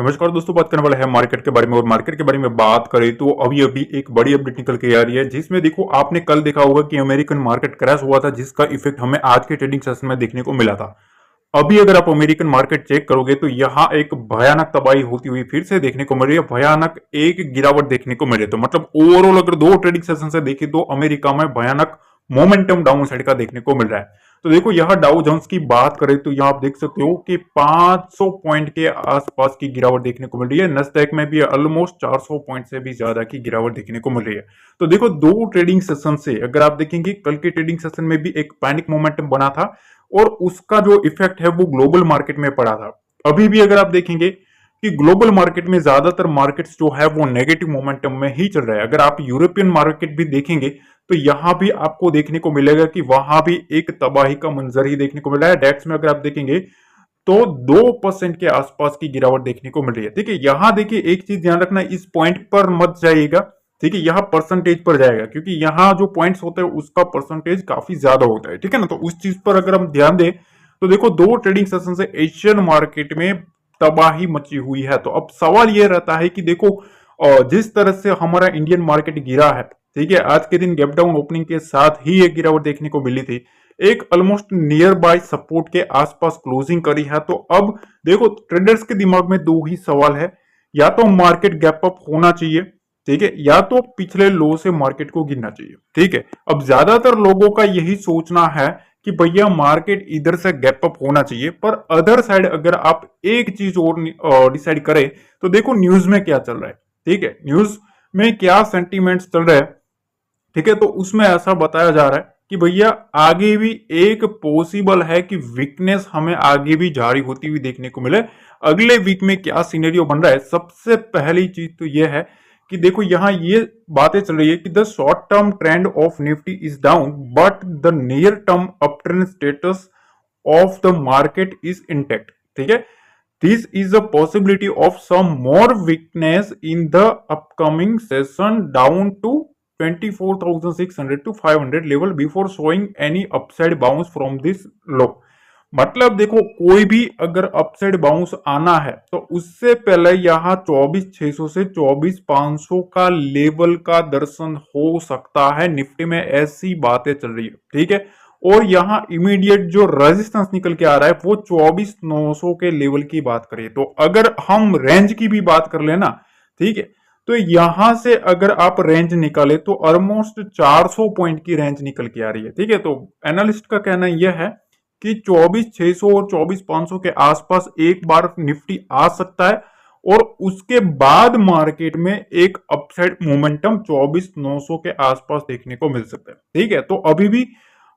नमस्कार दोस्तों, बात करने वाला है मार्केट के बारे में। और मार्केट के बारे में बात करें तो अभी अभी एक बड़ी अपडेट निकल के आ रही है, जिसमें देखो आपने कल देखा होगा कि अमेरिकन मार्केट क्रैश हुआ था, जिसका इफेक्ट हमें आज के ट्रेडिंग सेशन में देखने को मिला था। अभी अगर आप अमेरिकन मार्केट चेक करोगे तो यहाँ एक भयानक तबाही होती हुई फिर से देखने को मिल रही है, भयानक एक गिरावट देखने को मिल रही है। तो मतलब ओवरऑल अगर दो ट्रेडिंग सेशन से देखें तो अमेरिका में भयानक मोमेंटम डाउन साइड का देखने को मिल रहा है। तो देखो यहाँ डाउ जोन्स की बात करें तो यहाँ आप देख सकते हो कि 500 पॉइंट के आसपास की गिरावट देखने को मिल रही है। नस्डैक में भी ऑलमोस्ट 400 पॉइंट से भी ज्यादा की गिरावट देखने को मिल रही है। तो देखो दो ट्रेडिंग सेशन से अगर आप देखेंगे, कल के ट्रेडिंग सेशन में भी एक पैनिक मोमेंटम बना था और उसका जो इफेक्ट है वो ग्लोबल मार्केट में पड़ा था। अभी भी अगर आप देखेंगे कि ग्लोबल मार्केट में ज्यादातर मार्केट्स जो है वो नेगेटिव मोमेंटम में ही चल रहा है। अगर आप यूरोपियन मार्केट भी देखेंगे तो यहां भी आपको देखने को मिलेगा कि वहां भी एक तबाही का मंजर ही देखने को मिल रहा है। डेक्स में अगर आप देखेंगे तो 2% के आसपास की गिरावट देखने को मिल रही है। ठीक है, यहां देखिए एक चीज ध्यान रखना, इस पॉइंट पर मत जाइएगा। ठीक है, यहाँ परसेंटेज पर जाएगा क्योंकि यहाँ जो पॉइंट्स होते हैं उसका परसेंटेज काफी ज्यादा होता है। ठीक है ना, तो उस चीज पर अगर हम ध्यान दें तो देखो दो ट्रेडिंग सेशन से एशियन मार्केट में तबाही मची हुई है। तो अब सवाल यह रहता है कि देखो जिस तरह से हमारा इंडियन मार्केट गिरा है, ठीक है, आज के दिन गैप डाउन ओपनिंग के साथ ही एक गिरावट देखने को मिली थी, एक ऑलमोस्ट नियर बाय सपोर्ट के आसपास क्लोजिंग करी है। तो अब देखो ट्रेडर्स के दिमाग में दो ही सवाल है, या तो मार्केट गैप अप होना चाहिए, ठीक है, या तो पिछले लो से मार्केट को गिरना चाहिए। ठीक है, अब ज्यादातर लोगों का यही सोचना है कि भैया मार्केट इधर से गैप अप होना चाहिए। पर अदर साइड अगर आप एक चीज और डिसाइड करें तो देखो न्यूज में क्या चल रहा है। ठीक है, न्यूज में क्या सेंटीमेंट्स चल रहे हैं, ठीक है, तो उसमें ऐसा बताया जा रहा है कि भैया आगे भी एक पॉसिबल है कि वीकनेस हमें आगे भी जारी होती हुई देखने को मिले। अगले वीक में क्या सिनेरियो बन रहा है, सबसे पहली चीज तो यह है कि देखो यहां ये बातें चल रही है कि the short term trend of Nifty is down but the near term uptrend status of the market is intact. ठीक है, this is a possibility of some more weakness in the upcoming session down to 24,600 to 500 level before showing any upside bounce from this low। मतलब देखो कोई भी अगर upside bounce आना है तो उससे पहले यहाँ 24,600 से 24,500 का लेवल का दर्शन हो सकता है। निफ्टी में ऐसी बातें चल रही है। ठीक है, और यहाँ इमीडिएट जो रेजिस्टेंस निकल के आ रहा है वो 24,900 के लेवल की बात करें तो अगर हम रेंज की भी बात कर लेना, ठीक है, तो यहां से अगर आप रेंज निकाले तो ऑलमोस्ट 400 पॉइंट की रेंज निकल के आ रही है। ठीक है, तो एनालिस्ट का कहना यह है कि 24,600 और 24,500 के आसपास एक बार निफ्टी आ सकता है और उसके बाद मार्केट में एक अपसाइड मोमेंटम 24,900 के आसपास देखने को मिल सकता है। ठीक है, तो अभी भी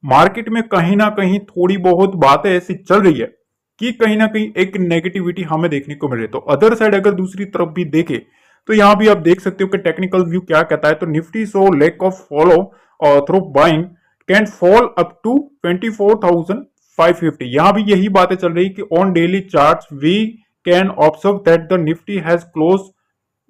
मार्केट में कहीं ना कहीं थोड़ी बहुत बातें ऐसी चल रही है कि कहीं ना कहीं एक नेगेटिविटी हमें देखने को मिल रही है। तो अदर साइड अगर दूसरी तरफ भी देखे तो यहां भी आप देख सकते हो कि टेक्निकल व्यू क्या कहता है। तो Nifty so lack of follow through buying can fall up to 24,550। यहां भी यही बातें चल रही कि on daily charts we can observe that the Nifty has close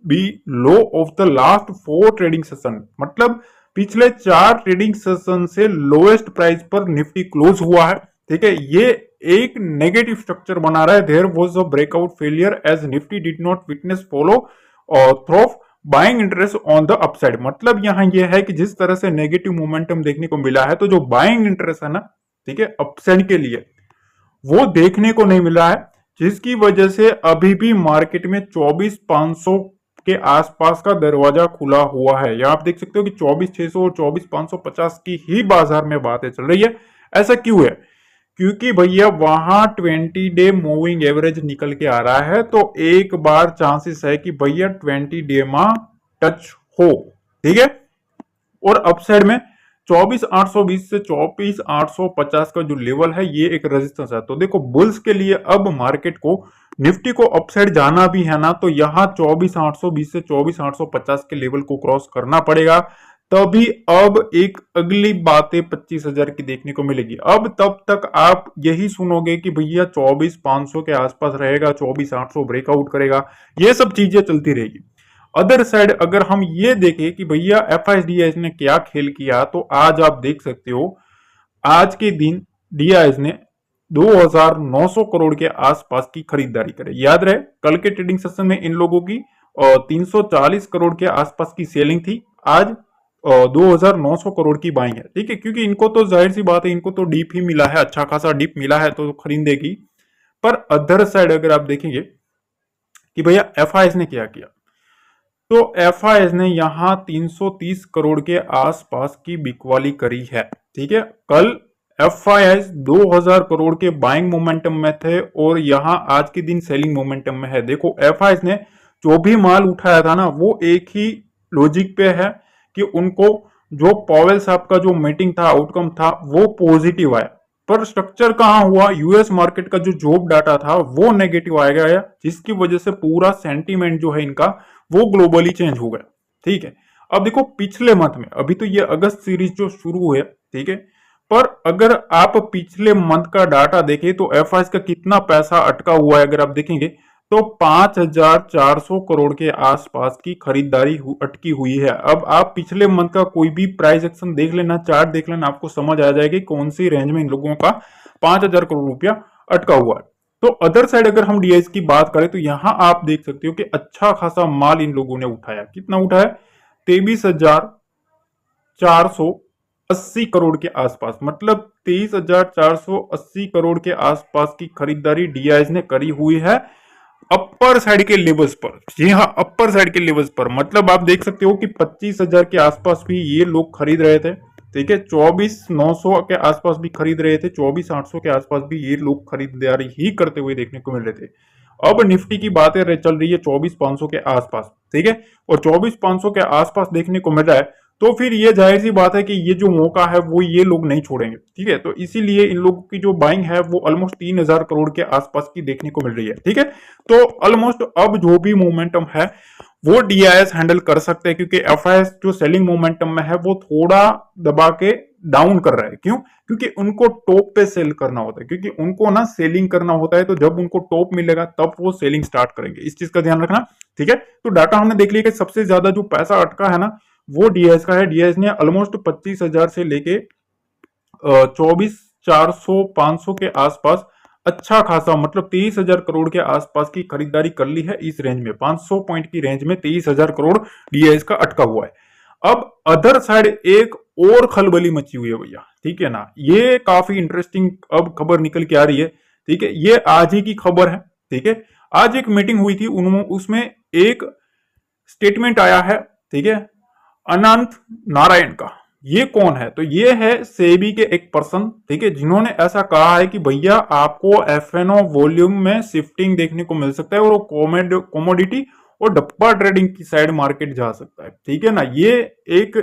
below of the last 4 trading session. मतलब पिछले 4 ट्रेडिंग सेशन से लोएस्ट प्राइस पर निफ्टी क्लोज हुआ है। ठीक है, ये एक नेगेटिव स्ट्रक्चर बना रहा है। There was a breakout failure as Nifty did not witness follow through buying interest on the upside. मतलब यहां यह है कि जिस तरह से नेगेटिव मोमेंटम देखने को मिला है तो जो बाइंग इंटरेस्ट है ना, ठीक है, अपसाइड के लिए वो देखने को नहीं मिल रहा है, जिसकी वजह से अभी भी मार्केट में 24,500 के आसपास का दरवाजा खुला हुआ है। यहां आप देख सकते हो कि 24,600 और 24,550 की ही बाजार में बातें चल रही है। ऐसा क्यों है? क्योंकि भैया वहां 20 डे मूविंग एवरेज निकल के आ रहा है, तो एक बार चांसेस है कि भैया 20 डे में टच हो। ठीक है, और अपसाइड में 24,820 से 24,850 का जो लेवल है ये एक रेजिस्टेंस है। तो देखो बुल्स के लिए अब मार्केट को निफ्टी को अपसाइड जाना भी है ना, तो यहां 24,820 से 24,850 के लेवल को क्रॉस करना पड़ेगा, तभी अब एक अगली बातें 25,000 की देखने को मिलेगी। अब तब तक आप यही सुनोगे कि भैया 24,500 के आसपास रहेगा, 24,800 ब्रेकआउट करेगा, ये सब चीजें चलती रहेगी। अदर साइड अगर हम ये देखें कि भैया एफआईडीआईएस ने क्या खेल किया, तो आज आप देख सकते हो आज के दिन डीआईएस ने 2900 करोड़ के आसपास की खरीदारी करे। याद रहे कल के ट्रेडिंग सेशन में इन लोगों की 340 करोड़ के आसपास की सेलिंग थी, आज 2900 करोड़ की बाइंग है। ठीक है, क्योंकि इनको तो जाहिर सी बात है, इनको तो डीप ही मिला है, अच्छा खासा डीप मिला है तो खरीदेगी। पर अदर साइड अगर आप देखेंगे कि भैया एफआईएस ने क्या किया, तो एफआईएस ने यहां 330 करोड़ के आसपास की बिकवाली करी है। ठीक है, कल एफआईएस 2000 करोड़ के बाइंग मोमेंटम में थे और यहां आज के दिन सेलिंग मोमेंटम में है। देखो एफआईएस ने जो भी माल उठाया था ना, वो एक ही लॉजिक पे है कि उनको जो पॉवेल साहब का जो मीटिंग था, आउटकम था, वो पॉजिटिव आया। पर स्ट्रक्चर कहां हुआ, यूएस मार्केट का जो जॉब डाटा था वो नेगेटिव आ गया, जिसकी वजह से पूरा सेंटीमेंट जो है इनका वो ग्लोबली चेंज हो गया। ठीक है, अब देखो पिछले मंथ में, अभी तो ये अगस्त सीरीज जो शुरू हुई है, ठीक है, पर अगर आप पिछले मंथ का डाटा देखें तो एफआईएस का कितना पैसा अटका हुआ है, अगर आप देखेंगे तो 5400 करोड़ के आसपास की खरीदारी अटकी हुई है। अब आप पिछले मंथ का कोई भी प्राइस एक्शन देख लेना, चार्ट देख लेना, आपको समझ आ जाएगी कौन सी रेंज में इन लोगों का 5000 करोड़ रुपया अटका हुआ है। तो अदर साइड अगर हम डीआईएस की बात करें तो यहां आप देख सकते हो कि अच्छा खासा माल इन लोगों ने उठाया। कितना उठाया, 23,480 करोड़ के आसपास, मतलब 23,480 करोड़ के आसपास की खरीदारी डीआईएस ने करी हुई है अपर साइड के लेवल्स पर। जी हाँ, अपर साइड के लेवल्स पर, मतलब आप देख सकते हो कि 25,000 के आसपास भी ये लोग खरीद रहे थे। ठीक है, 24,900 के आसपास भी खरीद रहे थे, 24,800 के आसपास भी ये लोग खरीदारी ही करते हुए देखने को मिल रहे थे। अब निफ्टी की बातें चल रही है 24,500 के आसपास। ठीक है, और 24,500 के आसपास देखने को मिल रहा है, तो फिर ये जाहिर सी बात है कि ये जो मौका है वो ये लोग नहीं छोड़ेंगे। ठीक है, तो इसीलिए इन लोगों की जो बाइंग है वो ऑलमोस्ट 3,000 करोड़ के आसपास की देखने को मिल रही है। ठीक है, तो ऑलमोस्ट अब जो भी मोमेंटम है वो डीआईएस हैंडल कर सकते हैं, क्योंकि एफआईएस जो सेलिंग मोमेंटम में है वो थोड़ा दबा के डाउन कर रहा है। क्यों, क्योंकि उनको टॉप पे सेल करना होता है, क्योंकि उनको ना सेलिंग करना होता है, तो जब उनको टॉप मिलेगा तब वो सेलिंग स्टार्ट करेंगे। इस चीज का ध्यान रखना। ठीक है, तो डाटा हमने देख लिया कि सबसे ज्यादा जो पैसा अटका है ना वो डीआईएस का है। डीआईएस ने ऑलमोस्ट 25,000 से लेके 24,400 500 के आसपास अच्छा खासा, मतलब 23,000 करोड़ के आसपास की खरीदारी कर ली है। इस रेंज में 500 पॉइंट की रेंज में 23,000 करोड़ डीआईएस का अटका हुआ है। अब अदर साइड एक और खलबली मची हुई है भैया। ठीक है ना, ये काफी इंटरेस्टिंग अब खबर निकल के आ रही है। ठीक है, ये आज ही की खबर है। ठीक है, आज एक मीटिंग हुई थी, उसमें एक स्टेटमेंट आया है। ठीक है, अनंत नारायण का। ये कौन है, तो ये है सेबी के एक पर्सन। ठीक है, जिन्होंने ऐसा कहा है कि भैया आपको एफएनओ वॉल्यूम में शिफ्टिंग देखने को मिल सकता है और वो कमोडिटी और डब्बा ट्रेडिंग की साइड मार्केट जा सकता है। ठीक है ना, ये एक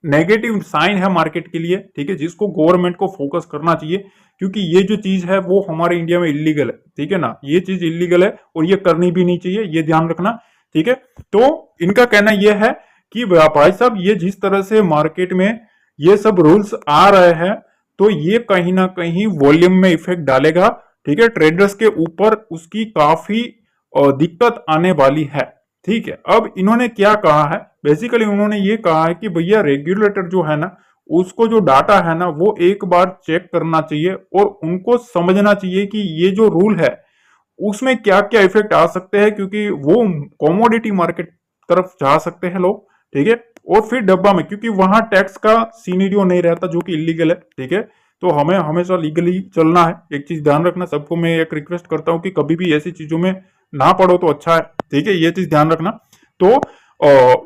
नेगेटिव साइन है मार्केट के लिए। ठीक है, जिसको गवर्नमेंट को फोकस करना चाहिए, क्योंकि ये जो चीज है वो हमारे इंडिया में इलीगल है। ठीक है ना, ये चीज इलीगल है और ये करनी भी नहीं चाहिए, ये ध्यान रखना। ठीक है, तो इनका कहना यह है कि भाई साहब ये जिस तरह से मार्केट में ये सब रूल्स आ रहे हैं, तो ये कहीं ना कहीं वॉल्यूम में इफेक्ट डालेगा। ठीक है, ट्रेडर्स के ऊपर उसकी काफी दिक्कत आने वाली है। ठीक है, अब इन्होंने क्या कहा है, बेसिकली उन्होंने ये कहा है कि भैया रेगुलेटर जो है ना, उसको जो डाटा है ना वो एक बार चेक करना चाहिए और उनको समझना चाहिए कि ये जो रूल है उसमें क्या क्या इफेक्ट आ सकते हैं, क्योंकि वो कमोडिटी मार्केट तरफ जा सकते हैं लोग। ठीक है, और फिर डब्बा में, क्योंकि वहां टैक्स का सीनीरियो नहीं रहता जो कि इलीगल है। ठीक है, तो हमें हमेशा लीगली चलना है। एक चीज ध्यान रखना, सबको मैं एक रिक्वेस्ट करता हूं कि कभी भी ऐसी चीजों में ना पड़ो तो अच्छा है। ठीक है, ये चीज ध्यान रखना। तो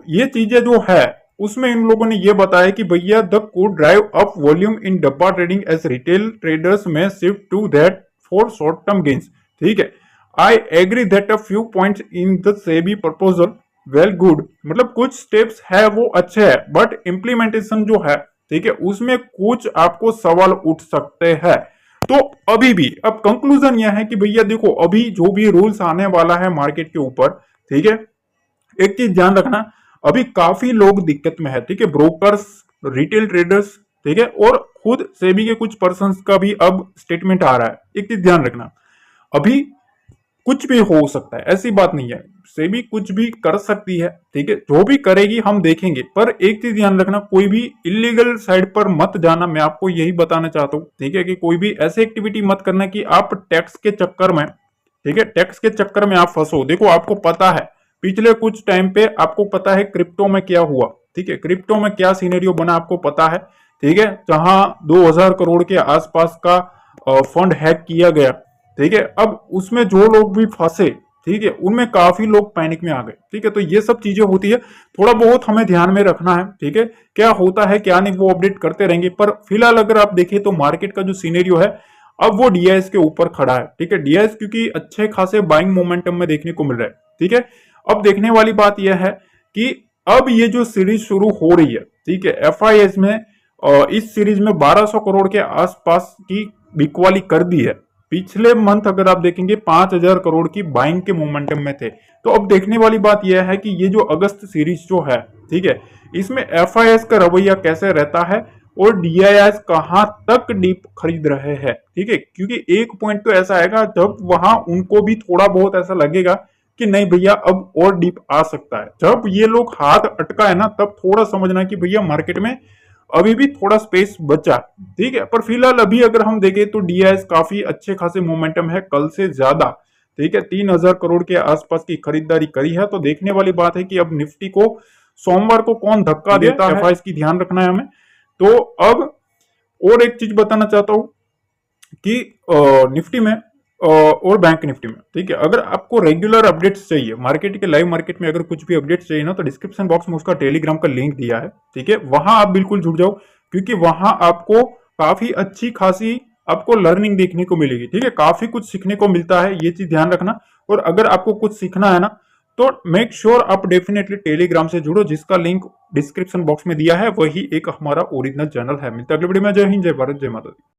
ये चीजें जो है उसमें इन लोगों ने ये बताया कि भैया they could drive up volume in dabba trading as retail traders may shift to that for short term gains. ठीक है, I agree that a few points in the SEBI proposal well good, मतलब कुछ स्टेप्स है वो अच्छे हैं, but implementation जो है, ठीक है, उसमें कुछ आपको सवाल उठ सकते हैं। तो अभी भी अब कंक्लूजन यह है कि भैया देखो अभी जो भी रूल्स आने वाला है मार्केट के ऊपर, ठीक है, एक चीज ध्यान रखना, अभी काफी लोग दिक्कत में है। ठीक है, ब्रोकर्स, रिटेल ट्रेडर्स, ठीक है, और खुद सेबी के कुछ पर्संस का भी अब स्टेटमेंट आ रहा है। एक चीज ध्यान रखना, अभी कुछ भी हो सकता है, ऐसी बात नहीं है। सेबी कुछ भी कर सकती है, ठीक है, जो भी करेगी हम देखेंगे। पर एक चीज ध्यान रखना, कोई भी इलीगल साइड पर मत जाना, मैं आपको यही बताना चाहता हूँ, ठीक है, कि कोई भी ऐसी एक्टिविटी मत करना कि आप टैक्स के चक्कर में, ठीक है, टैक्स के चक्कर में आप फंसो। देखो आपको पता है पिछले कुछ टाइम पे, आपको पता है क्रिप्टो में क्या हुआ, ठीक है, क्रिप्टो में क्या सिनेरियो बना आपको पता है, ठीक है, जहां 2000 करोड़ के आसपास का फंड हैक किया गया, ठीक है। अब उसमें जो लोग भी फंसे, ठीक है, उनमें काफी लोग पैनिक में आ गए, ठीक है। तो ये सब चीजें होती है, थोड़ा बहुत हमें ध्यान में रखना है, ठीक है, क्या होता है क्या नहीं वो अपडेट करते रहेंगे। पर फिलहाल अगर आप देखें तो मार्केट का जो सीनेरियो है अब वो डीआईएस के ऊपर खड़ा है, ठीक है, डीआईएस क्योंकि अच्छे खासे बाइंग मोमेंटम में देखने को मिल रहा है, ठीक है। अब देखने वाली बात यह है कि अब ये जो सीरीज शुरू हो रही है, ठीक है, एफआईएस में इस सीरीज में 1200 करोड़ के आसपास की बिकवाली कर दी है। पिछले मंथ अगर आप देखेंगे 5000 करोड़ की बाइंग के मोमेंटम में थे। तो अब देखने वाली बात यह है कि ये जो अगस्त सीरीज जो है, ठीक है, इसमें एफआईएस का रवैया कैसे रहता है और डीआईएस कहां तक डीप खरीद रहे हैं, ठीक है, क्योंकि एक पॉइंट तो ऐसा आएगा जब वहां उनको भी थोड़ा बहुत ऐसा लगेगा कि नहीं भैया अब और डीप आ सकता है। जब ये लोग हाथ अटका है ना, तब थोड़ा समझना कि भैया मार्केट में अभी भी थोड़ा स्पेस बचा, ठीक है। पर फिलहाल अभी अगर हम देखें तो डीआईएस काफी अच्छे खासे मोमेंटम है, कल से ज्यादा, ठीक है, 3000 करोड़ के आसपास की खरीदारी करी है। तो देखने वाली बात है कि अब निफ्टी को सोमवार को कौन धक्का देता है, एफआईएस की ध्यान रखना है हमें। तो अब और एक चीज बताना चाहता हूं कि निफ्टी में और बैंक निफ्टी में, ठीक है, अगर आपको रेगुलर अपडेट्स चाहिए मार्केट के, लाइव मार्केट में अगर कुछ भी अपडेट्स चाहिए ना, तो डिस्क्रिप्शन बॉक्स में उसका टेलीग्राम का लिंक दिया है, ठीक है, वहां आप बिल्कुल जुड़ जाओ, क्योंकि वहां आपको काफी अच्छी खासी आपको लर्निंग देखने को मिलेगी, ठीक है, काफी कुछ सीखने को मिलता है, ये चीज ध्यान रखना। और अगर आपको कुछ सीखना है ना, तो मेक श्योर आप डेफिनेटली टेलीग्राम से जुड़ो, जिसका लिंक डिस्क्रिप्शन बॉक्स में दिया है, वही एक हमारा ओरिजिनल चैनल है। मिलता है अगले वीडियो में। जय हिंद, जय भारत, जय माता दी।